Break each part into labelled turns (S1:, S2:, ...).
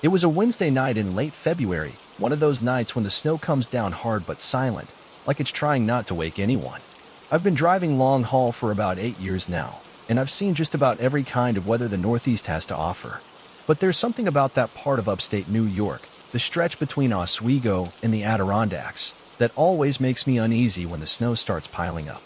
S1: It was a Wednesday night in late February, one of those nights when the snow comes down hard but silent, like it's trying not to wake anyone. I've been driving long haul for about 8 years now, and I've seen just about every kind of weather the Northeast has to offer. But there's something about that part of upstate New York, the stretch between Oswego and the Adirondacks, that always makes me uneasy when the snow starts piling up.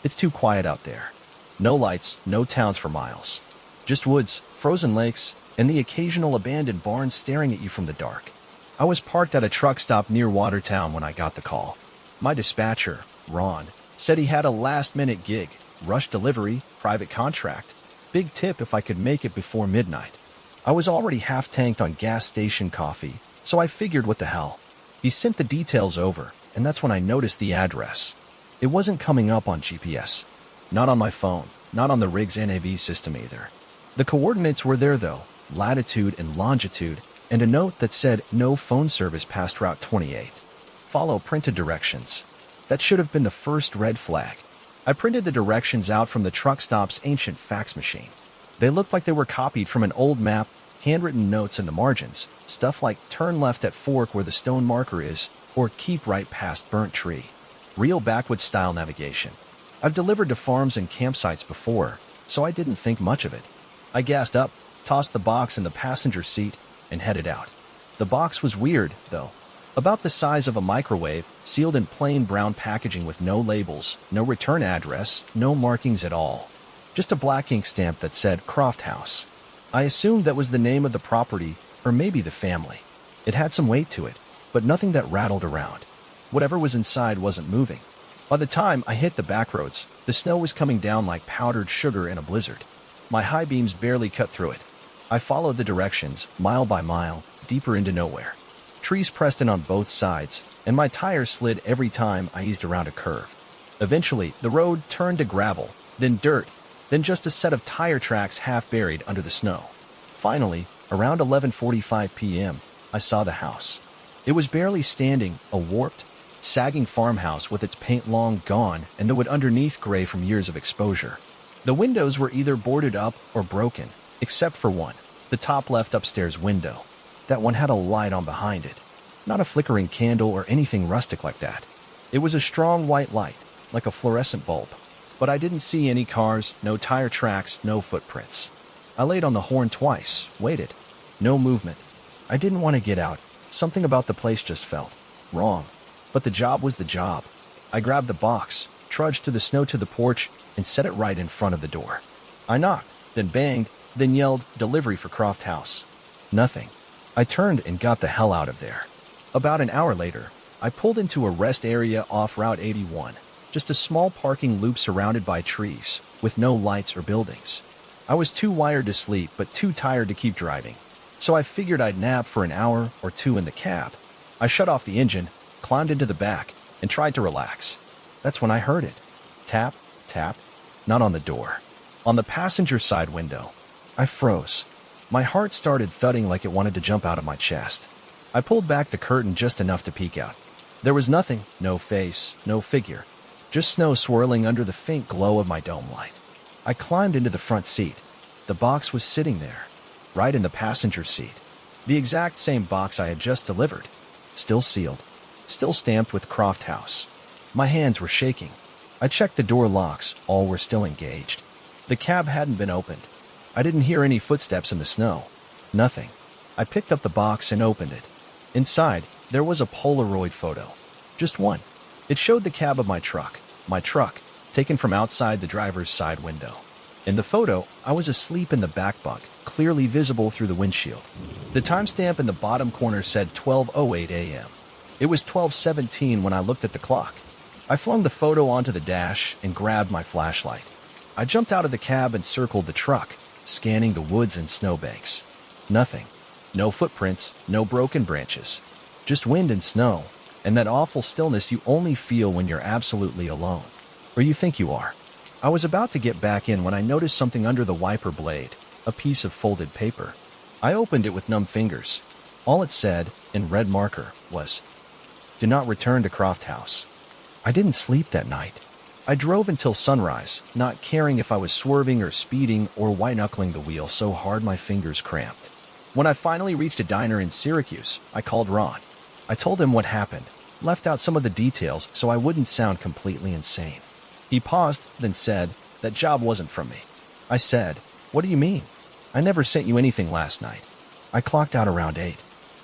S1: It's too quiet out there. No lights, no towns for miles. Just woods, frozen lakes, and the occasional abandoned barn staring at you from the dark. I was parked at a truck stop near Watertown when I got the call. My dispatcher, Ron, said he had a last-minute gig, rush delivery, private contract, big tip if I could make it before midnight. I was already half-tanked on gas station coffee, so I figured what the hell. He sent the details over, and that's when I noticed the address. It wasn't coming up on GPS. Not on my phone, not on the rig's NAV system either. The coordinates were there though, latitude and longitude, and a note that said no phone service past Route 28. Follow printed directions. That should have been the first red flag. I printed the directions out from the truck stop's ancient fax machine. They looked like they were copied from an old map, handwritten notes in the margins, stuff like turn left at fork where the stone marker is, or keep right past burnt tree. Real backwoods-style navigation. I've delivered to farms and campsites before, so I didn't think much of it. I gassed up, tossed the box in the passenger seat, and headed out. The box was weird, though. About the size of a microwave, sealed in plain brown packaging with no labels, no return address, no markings at all. Just a black ink stamp that said Croft House. I assumed that was the name of the property, or maybe the family. It had some weight to it, but nothing that rattled around. Whatever was inside wasn't moving. By the time I hit the backroads, the snow was coming down like powdered sugar in a blizzard. My high beams barely cut through it. I followed the directions, mile by mile, deeper into nowhere. Trees pressed in on both sides, and my tires slid every time I eased around a curve. Eventually, the road turned to gravel, then dirt, then just a set of tire tracks half buried under the snow. Finally, around 11:45 p.m., I saw the house. It was barely standing, a warped, sagging farmhouse with its paint long gone and the wood underneath gray from years of exposure. The windows were either boarded up or broken, except for one, the top left upstairs window. That one had a light on behind it. Not a flickering candle or anything rustic like that. It was a strong white light, like a fluorescent bulb. But I didn't see any cars, no tire tracks, no footprints. I laid on the horn twice, waited. No movement. I didn't want to get out. Something about the place just felt wrong. But the job was the job. I grabbed the box, trudged through the snow to the porch, and set it right in front of the door. I knocked, then banged, then yelled, "Delivery for Croft House." Nothing. I turned and got the hell out of there. About an hour later, I pulled into a rest area off Route 81, just a small parking loop surrounded by trees, with no lights or buildings. I was too wired to sleep, but too tired to keep driving. So I figured I'd nap for an hour or two in the cab. I shut off the engine, climbed into the back, and tried to relax. That's when I heard it. Tap, tap, not on the door. On the passenger side window. I froze. My heart started thudding like it wanted to jump out of my chest. I pulled back the curtain just enough to peek out. There was nothing, no face, no figure. Just snow swirling under the faint glow of my dome light. I climbed into the front seat. The box was sitting there, right in the passenger seat. The exact same box I had just delivered. Still sealed. Still stamped with Croft House. My hands were shaking. I checked the door locks, all were still engaged. The cab hadn't been opened. I didn't hear any footsteps in the snow. Nothing. I picked up the box and opened it. Inside, there was a Polaroid photo. Just one. It showed the cab of my truck, taken from outside the driver's side window. In the photo, I was asleep in the back bunk, clearly visible through the windshield. The timestamp in the bottom corner said 12:08 a.m. It was 12:17 when I looked at the clock. I flung the photo onto the dash and grabbed my flashlight. I jumped out of the cab and circled the truck, scanning the woods and snowbanks. Nothing. No footprints, no broken branches. Just wind and snow, and that awful stillness you only feel when you're absolutely alone. Or you think you are. I was about to get back in when I noticed something under the wiper blade, a piece of folded paper. I opened it with numb fingers. All it said, in red marker, was, "Do not return to Croft House." I didn't sleep that night. I drove until sunrise, not caring if I was swerving or speeding or white-knuckling the wheel so hard my fingers cramped. When I finally reached a diner in Syracuse, I called Ron. I told him what happened, left out some of the details so I wouldn't sound completely insane. He paused, then said, "That job wasn't from me." I said, "What do you mean? I never sent you anything last night. I clocked out around 8.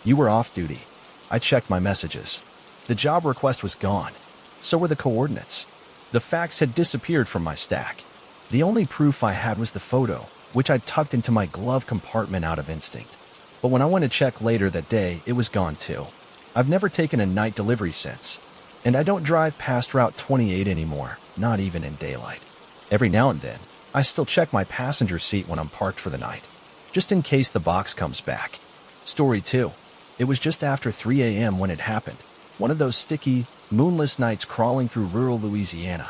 S1: You were off duty." I checked my messages. The job request was gone. So were the coordinates. The fax had disappeared from my stack. The only proof I had was the photo, which I tucked into my glove compartment out of instinct. But when I went to check later that day, it was gone too. I've never taken a night delivery since, and I don't drive past Route 28 anymore, not even in daylight. Every now and then, I still check my passenger seat when I'm parked for the night, just in case the box comes back. Story 2. It was just after 3 a.m. when it happened. One of those sticky, moonless nights crawling through rural Louisiana.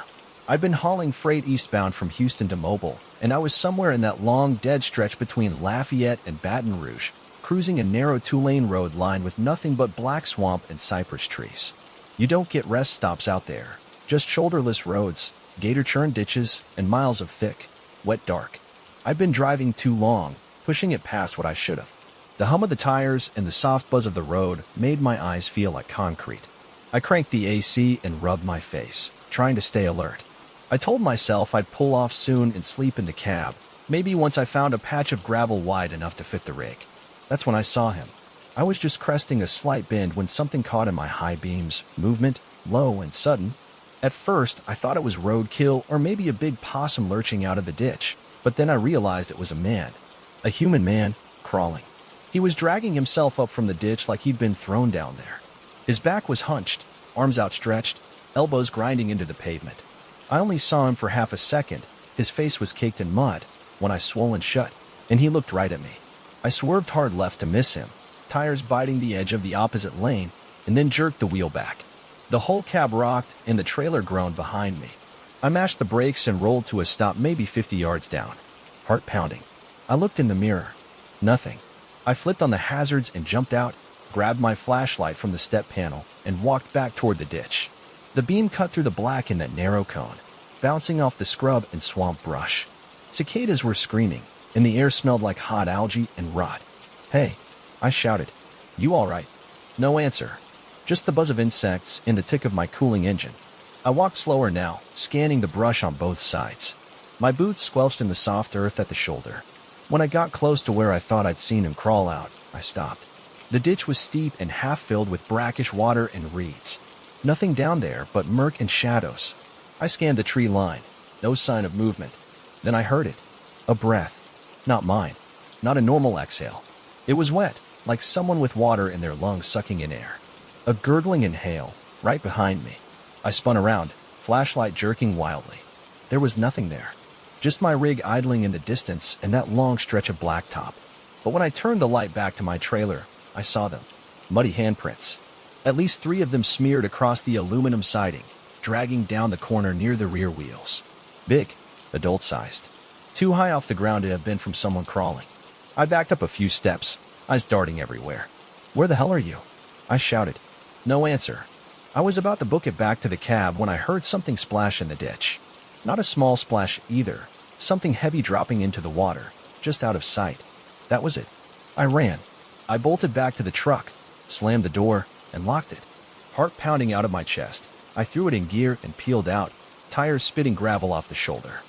S1: I'd been hauling freight eastbound from Houston to Mobile, and I was somewhere in that long, dead stretch between Lafayette and Baton Rouge, cruising a narrow 2-lane road lined with nothing but black swamp and cypress trees. You don't get rest stops out there, just shoulderless roads, gator-churned ditches, and miles of thick, wet dark. I'd been driving too long, pushing it past what I should have. The hum of the tires and the soft buzz of the road made my eyes feel like concrete. I cranked the AC and rubbed my face, trying to stay alert. I told myself I'd pull off soon and sleep in the cab, maybe once I found a patch of gravel wide enough to fit the rig. That's when I saw him. I was just cresting a slight bend when something caught in my high beams, movement, low and sudden. At first, I thought it was roadkill or maybe a big possum lurching out of the ditch, but then I realized it was a man. A human man, crawling. He was dragging himself up from the ditch like he'd been thrown down there. His back was hunched, arms outstretched, elbows grinding into the pavement. I only saw him for half a second. His face was caked in mud, one eye swollen shut, and he looked right at me. I swerved hard left to miss him, tires biting the edge of the opposite lane, and then jerked the wheel back. The whole cab rocked, and the trailer groaned behind me. I mashed the brakes and rolled to a stop maybe 50 yards down, heart pounding. I looked in the mirror. Nothing. I flipped on the hazards and jumped out, grabbed my flashlight from the step panel, and walked back toward the ditch. The beam cut through the black in that narrow cone, bouncing off the scrub and swamp brush. Cicadas were screaming, and the air smelled like hot algae and rot. "Hey," I shouted. "You all right?" No answer. Just the buzz of insects and the tick of my cooling engine. I walked slower now, scanning the brush on both sides. My boots squelched in the soft earth at the shoulder. When I got close to where I thought I'd seen him crawl out, I stopped. The ditch was steep and half filled with brackish water and reeds. Nothing down there but murk and shadows. I scanned the tree line. No sign of movement. Then I heard it. A breath. Not mine. Not a normal exhale. It was wet, like someone with water in their lungs sucking in air. A gurgling inhale, right behind me. I spun around, flashlight jerking wildly. There was nothing there. Just my rig idling in the distance and that long stretch of blacktop. But when I turned the light back to my trailer, I saw them. Muddy handprints. At least 3 of them smeared across the aluminum siding, dragging down the corner near the rear wheels. Big, adult-sized. Too high off the ground to have been from someone crawling. I backed up a few steps, eyes darting everywhere. "Where the hell are you?" I shouted. No answer. I was about to book it back to the cab when I heard something splash in the ditch. Not a small splash either. Something heavy dropping into the water, just out of sight. That was it. I ran. I bolted back to the truck, slammed the door, and locked it. Heart pounding out of my chest, I threw it in gear and peeled out, tires spitting gravel off the shoulder.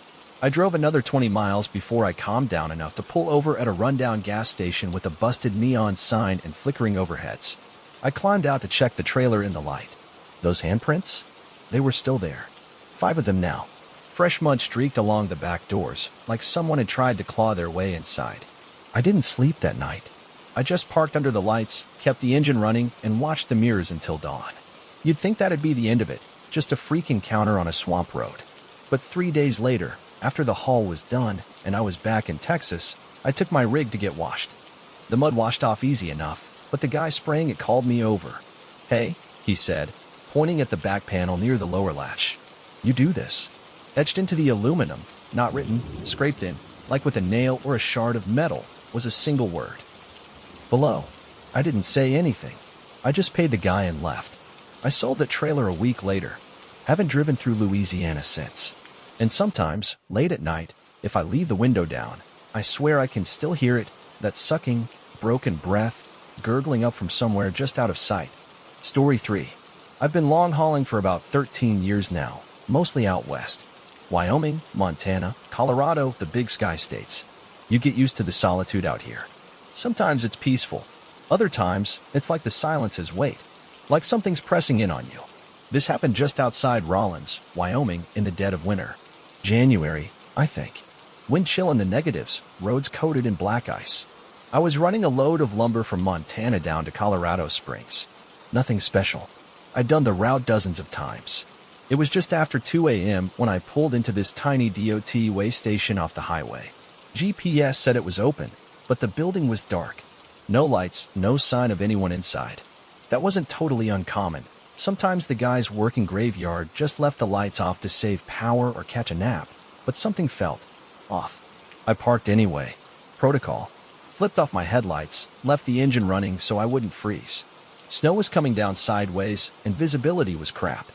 S1: I drove another 20 miles before I calmed down enough to pull over at a rundown gas station with a busted neon sign and flickering overheads. I climbed out to check the trailer in the light. Those handprints? They were still there. 5 of them now. Fresh mud streaked along the back doors, like someone had tried to claw their way inside. I didn't sleep that night. I just parked under the lights, kept the engine running, and watched the mirrors until dawn. You'd think that'd be the end of it, just a freak encounter on a swamp road. But 3 days later, after the haul was done and I was back in Texas, I took my rig to get washed. The mud washed off easy enough, but the guy spraying it called me over. "Hey," he said, pointing at the back panel near the lower latch. "You do this." Etched into the aluminum, not written, scraped in, like with a nail or a shard of metal, was a single word. Below. I didn't say anything. I just paid the guy and left. I sold that trailer a week later. Haven't driven through Louisiana since. And sometimes, late at night, if I leave the window down, I swear I can still hear it, that sucking, broken breath, gurgling up from somewhere just out of sight. Story 3. I've been long hauling for about 13 years now, mostly out west. Wyoming, Montana, Colorado, the big sky states. You get used to the solitude out here. Sometimes it's peaceful. Other times, it's like the silences wait, like something's pressing in on you. This happened just outside Rawlins, Wyoming, in the dead of winter. January, I think. Wind chill in the negatives, roads coated in black ice. I was running a load of lumber from Montana down to Colorado Springs. Nothing special. I'd done the route dozens of times. It was just after 2 a.m. when I pulled into this tiny DOT way station off the highway. GPS said it was open, but the building was dark. No lights, no sign of anyone inside. That wasn't totally uncommon. Sometimes the guys working graveyard just left the lights off to save power or catch a nap, but something felt off. I parked anyway. Protocol. Flipped off my headlights, left the engine running so I wouldn't freeze. Snow was coming down sideways, and visibility was crap.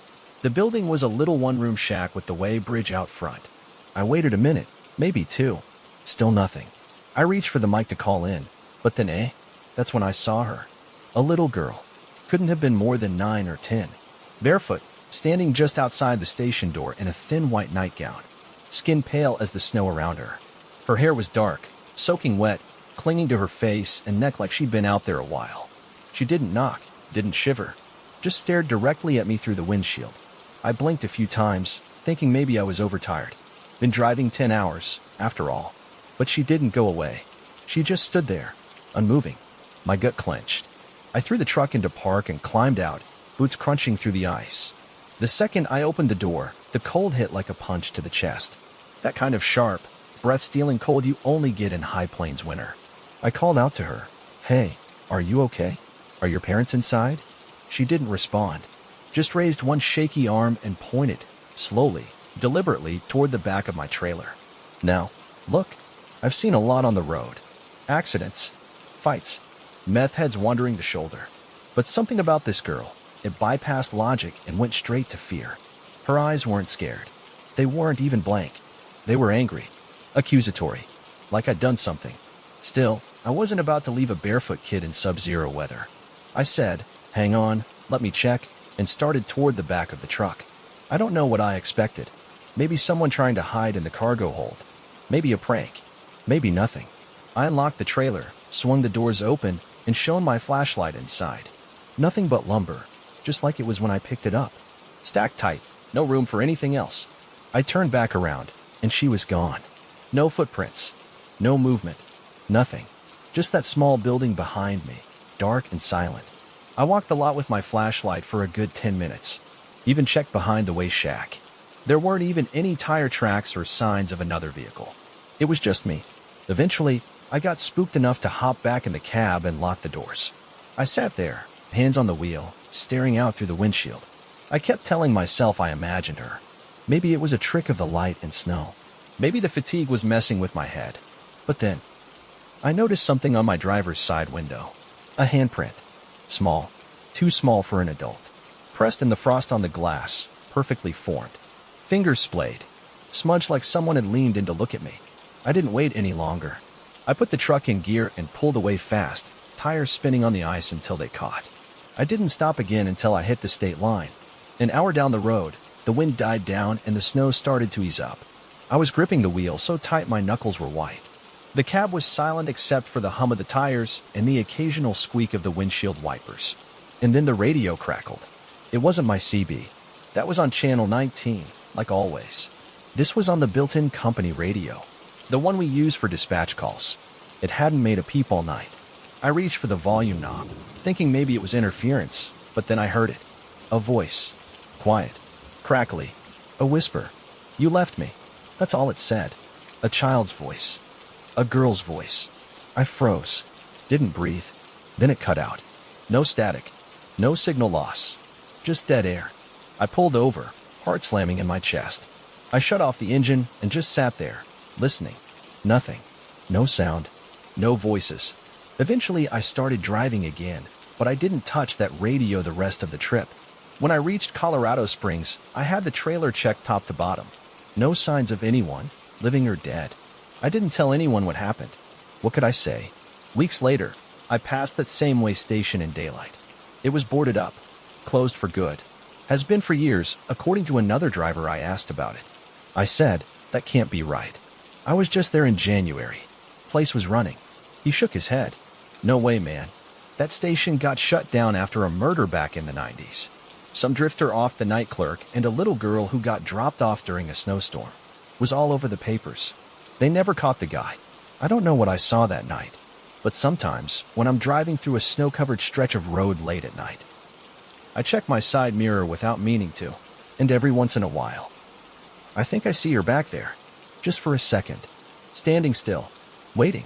S1: The building was a little one-room shack with the way bridge out front. I waited a minute, maybe 2. Still nothing. I reached for the mic to call in, but then that's when I saw her. A little girl. Couldn't have been more than 9 or 10. Barefoot, standing just outside the station door in a thin white nightgown. Skin pale as the snow around her. Her hair was dark, soaking wet, clinging to her face and neck like she'd been out there a while. She didn't knock, didn't shiver, just stared directly at me through the windshield. I blinked a few times, thinking maybe I was overtired. Been driving 10 hours, after all. But she didn't go away. She just stood there, unmoving. My gut clenched. I threw the truck into park and climbed out, boots crunching through the ice. The second I opened the door, the cold hit like a punch to the chest. That kind of sharp, breath-stealing cold you only get in high plains winter. I called out to her, "Hey, are you okay? Are your parents inside?" She didn't respond, just raised one shaky arm and pointed, slowly, deliberately, toward the back of my trailer. Now, look, I've seen a lot on the road. Accidents, fights, meth heads wandering the shoulder. But something about this girl, it bypassed logic and went straight to fear. Her eyes weren't scared. They weren't even blank. They were angry, accusatory, like I'd done something. Still, I wasn't about to leave a barefoot kid in sub-zero weather. I said, "Hang on, let me check," and started toward the back of the truck. I don't know what I expected. Maybe someone trying to hide in the cargo hold. Maybe a prank. Maybe nothing. I unlocked the trailer, swung the doors open, and shone my flashlight inside. Nothing but lumber, just like it was when I picked it up. Stacked tight, no room for anything else. I turned back around, and she was gone. No footprints. No movement. Nothing. Just that small building behind me, dark and silent. I walked the lot with my flashlight for a good 10 minutes. Even checked behind the way shack. There weren't even any tire tracks or signs of another vehicle. It was just me. Eventually, I got spooked enough to hop back in the cab and lock the doors. I sat there, hands on the wheel, staring out through the windshield. I kept telling myself I imagined her. Maybe it was a trick of the light and snow. Maybe the fatigue was messing with my head. But then, I noticed something on my driver's side window. A handprint. Small. Too small for an adult. Pressed in the frost on the glass, perfectly formed. Fingers splayed. Smudged like someone had leaned in to look at me. I didn't wait any longer. I put the truck in gear and pulled away fast, tires spinning on the ice until they caught. I didn't stop again until I hit the state line. An hour down the road, the wind died down and the snow started to ease up. I was gripping the wheel so tight my knuckles were white. The cab was silent except for the hum of the tires and the occasional squeak of the windshield wipers. And then the radio crackled. It wasn't my CB. That was on channel 19, like always. This was on the built-in company radio, the one we use for dispatch calls. It hadn't made a peep all night. I reached for the volume knob, thinking maybe it was interference, but then I heard it. A voice. Quiet. Crackly. A whisper. "You left me." That's all it said. A child's voice. A girl's voice. I froze. Didn't breathe. Then it cut out. No static. No signal loss. Just dead air. I pulled over, heart slamming in my chest. I shut off the engine and just sat there, listening. Nothing. No sound. No voices. Eventually, I started driving again, but I didn't touch that radio the rest of the trip. When I reached Colorado Springs, I had the trailer checked top to bottom. No signs of anyone, living or dead. I didn't tell anyone what happened. What could I say? Weeks later, I passed that same way station in daylight. It was boarded up, closed for good. Has been for years, according to another driver I asked about it. I said, that can't be right. I was just there in January. Place was running. He shook his head. No way, man. That station got shut down after a murder back in the 90s. Some drifter off the night clerk and a little girl who got dropped off during a snowstorm. Was all over the papers. They never caught the guy. I don't know what I saw that night, but sometimes, when I'm driving through a snow-covered stretch of road late at night, I check my side mirror without meaning to, and every once in a while, I think I see her back there, just for a second, standing still, waiting.